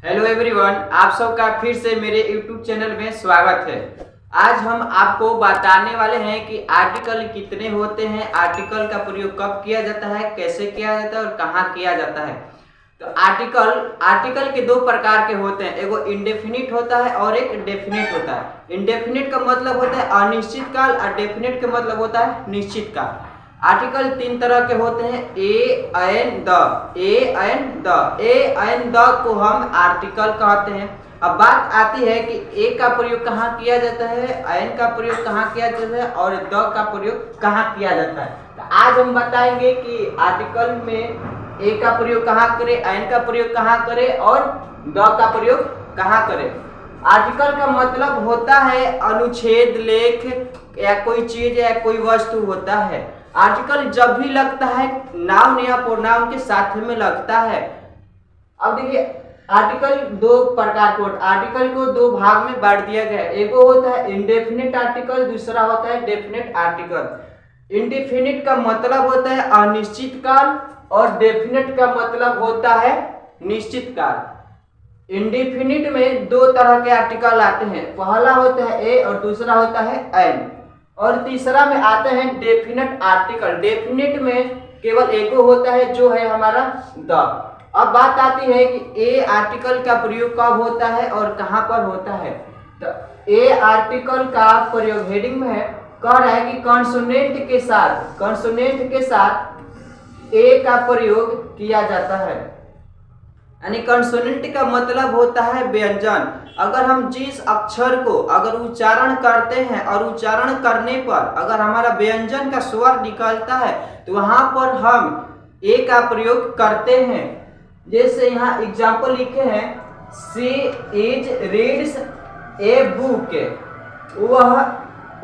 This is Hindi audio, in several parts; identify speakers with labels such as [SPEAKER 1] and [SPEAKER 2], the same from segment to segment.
[SPEAKER 1] हेलो एवरीवन, आप सबका फिर से मेरे यूट्यूब चैनल में स्वागत है। आज हम आपको बताने वाले हैं कि आर्टिकल कितने होते हैं, आर्टिकल का प्रयोग कब किया जाता है, कैसे किया जाता है और कहाँ किया जाता है। तो आर्टिकल के दो प्रकार के होते हैं, एगो इंडेफिनिट होता है और एक डेफिनेट होता है। इंडेफिनिट का मतलब होता है अनिश्चित काल और डेफिनेट का मतलब होता है निश्चित काल। आर्टिकल तीन तरह के होते हैं, ए एंड द को हम आर्टिकल कहते हैं। अब बात आती है कि ए का प्रयोग कहाँ किया जाता है, एन का प्रयोग कहाँ किया जाता है और द का प्रयोग कहाँ किया जाता है। तो आज हम बताएंगे कि आर्टिकल में ए का प्रयोग कहाँ करें, एन का प्रयोग कहाँ करें और द का प्रयोग कहाँ करें। आर्टिकल का मतलब होता है अनुच्छेद, लेख या कोई चीज या कोई वस्तु होता है। आर्टिकल जब भी लगता है नाउन या प्रोनाउन के साथ में लगता है। अब देखिए, आर्टिकल दो प्रकार के आर्टिकल को दो भाग में बांट दिया गया है। एक होता है इंडेफिनिट आर्टिकल, दूसरा होता है डेफिनेट आर्टिकल। इंडेफिनिट का मतलब होता है अनिश्चित काल और डेफिनेट का मतलब होता है निश्चित काल। इंडेफिनिट में दो तरह के आर्टिकल आते हैं, पहला होता है ए और दूसरा होता है एन, और तीसरा में आते हैं डेफिनेट आर्टिकल। डेफिनेट में केवल एक होता है जो है हमारा द। अब बात आती है कि ए आर्टिकल का प्रयोग कब होता है और कहां पर होता है। तो ए आर्टिकल का प्रयोग हेडिंग में है, कह रहा है कि कॉन्सोनेंट के साथ ए का प्रयोग किया जाता है। यानी कंसोनेंट का मतलब होता है व्यंजन। अगर हम जिस अक्षर को अगर उच्चारण करते हैं और उच्चारण करने पर अगर हमारा व्यंजन का स्वर निकलता है तो वहां पर हम ए का प्रयोग करते हैं। जैसे यहाँ एग्जाम्पल लिखे हैं, she is reads a book,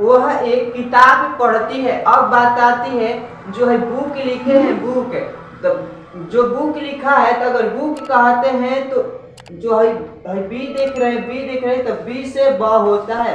[SPEAKER 1] वह एक किताब पढ़ती है। अब बात आती है जो है बुक लिखे हैं, बुक, तो जो बुक लिखा है तो अगर बुक कहते हैं तो जो है बी देख रहे हैं तो बी से ब होता है,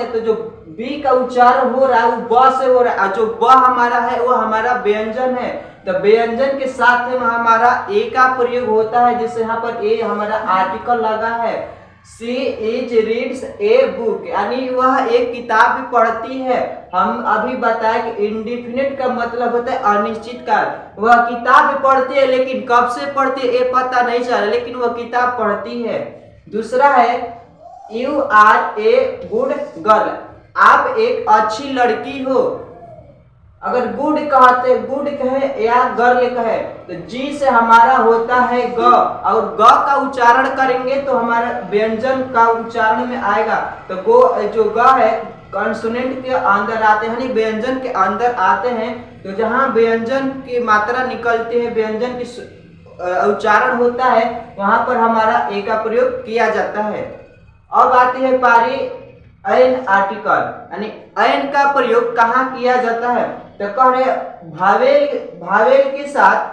[SPEAKER 1] तो जो बी का उच्चारण हो रहा है वो ब से हो रहा है, और जो ब हमारा है वो हमारा व्यंजन है। तो व्यंजन के साथ में हमारा ए का प्रयोग होता है, जैसे यहाँ पर ए हमारा आर्टिकल लगा है। She is reads a book, यानी वह एक किताब पढ़ती है। हम अभी बताए कि इंडेफिनिट का मतलब होता है अनिश्चित काल। वह किताब पढ़ती है, लेकिन कब से पढ़ती है ये पता नहीं चला, लेकिन वह किताब पढ़ती है। दूसरा है you are a good girl, आप एक अच्छी लड़की हो। अगर गुड कहे या गर्ल कहे तो जी से हमारा होता है ग, और ग का उच्चारण करेंगे तो हमारा व्यंजन का उच्चारण में आएगा। तो जो ग है कॉन्सोनेंट के अंदर आते हैं, यानी व्यंजन के अंदर आते हैं। तो जहाँ व्यंजन की मात्रा निकलती है, व्यंजन की उच्चारण होता है, वहां पर हमारा ए का प्रयोग किया जाता है। अब आती है पारी एन आर्टिकल, यानी एन का प्रयोग कहाँ किया जाता है। तो कह रहे भावेल के साथ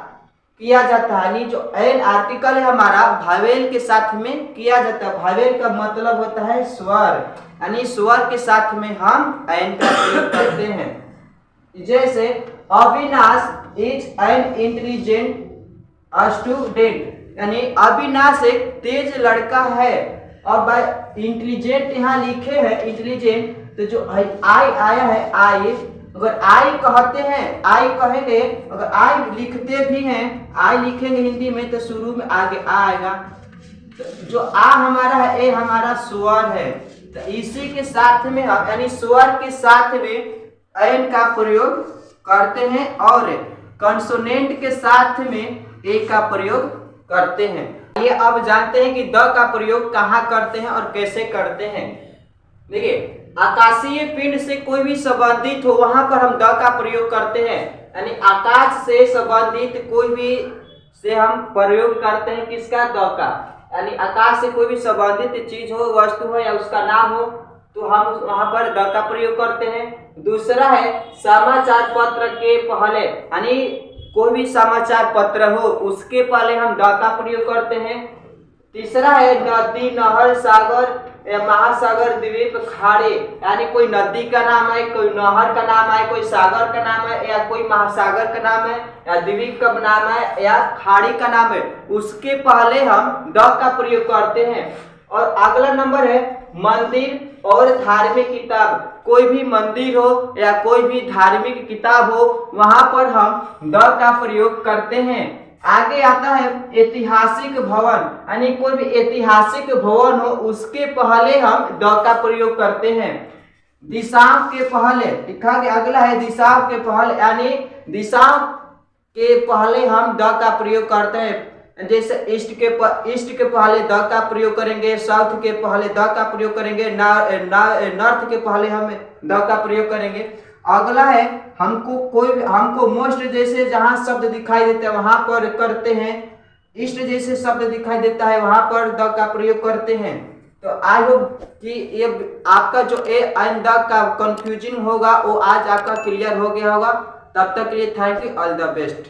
[SPEAKER 1] किया जाता है, यानी जो एन आर्टिकल है हमारा भावेल के साथ में किया जाता है। भावेल का मतलब होता है स्वर, यानी स्वर के साथ में हम एन का प्रयोग करते हैं। जैसे Avinash is an intelligent student, यानी अविनाश एक तेज लड़का है। अब इंटेलिजेंट यहाँ लिखे हैं इंटेलिजेंट, तो जो आई आया है आई, अगर आई कहते हैं, आई कहेंगे, अगर आई लिखते भी हैं, आई लिखेंगे हिंदी में तो शुरू में आगे आ आएगा। तो जो आ हमारा है ए हमारा स्वर है, तो इसी के साथ में यानी स्वर के साथ में एन का प्रयोग करते हैं और कंसोनेंट के साथ में ए का प्रयोग करते हैं। ये अब जानते हैं कि द का प्रयोग कहाँ करते हैं और कैसे करते हैं। देखिए, आकाशीय पिंड से कोई भी संबंधित हो वहां पर हम द का प्रयोग करते हैं, यानी आकाश से संबंधित कोई भी से हम प्रयोग करते हैं किसका, द का। यानी आकाश से कोई भी संबंधित चीज हो, वस्तु हो या उसका नाम हो, तो हम वहां पर द का प्रयोग करते हैं। दूसरा है समाचार पत्र के पहले, यानी कोई भी समाचार पत्र हो उसके पहले हम द का प्रयोग करते हैं। तीसरा है नदी, नहर, सागर महासागर, द्वीप, खाड़ी, यानी कोई नदी का नाम है, कोई नहर का नाम है, कोई सागर का नाम है, या कोई महासागर का नाम है, या द्वीप का नाम है, या खाड़ी का नाम है, उसके पहले हम द का प्रयोग करते हैं। और अगला नंबर है मंदिर और धार्मिक किताब। कोई भी मंदिर हो या कोई भी धार्मिक किताब हो, वहां पर हम द का प्रयोग करते हैं। आगे आता है ऐतिहासिक भवन, यानी कोई भी ऐतिहासिक भवन हो उसके पहले हम द का प्रयोग करते हैं। दिशाओं के पहले लिखा गया, अगला है दिशाओं के पहले, यानी दिशाओं के पहले हम द का प्रयोग करते हैं। जैसे ईस्ट के पहले द का प्रयोग करेंगे, साउथ के पहले द का प्रयोग करेंगे, नॉर्थ के पहले हम द का प्रयोग करेंगे। अगला है हमको मोस्ट जैसे जहां शब्द दिखाई देते हैं वहां पर करते हैं, ईस्ट जैसे शब्द दिखाई देता है वहां पर द का प्रयोग करते हैं। तो आई होप कि ये आपका जो ए एंड द का कंफ्यूजन होगा वो आज आपका क्लियर हो गया होगा। तब तक के लिए thank you, all the best.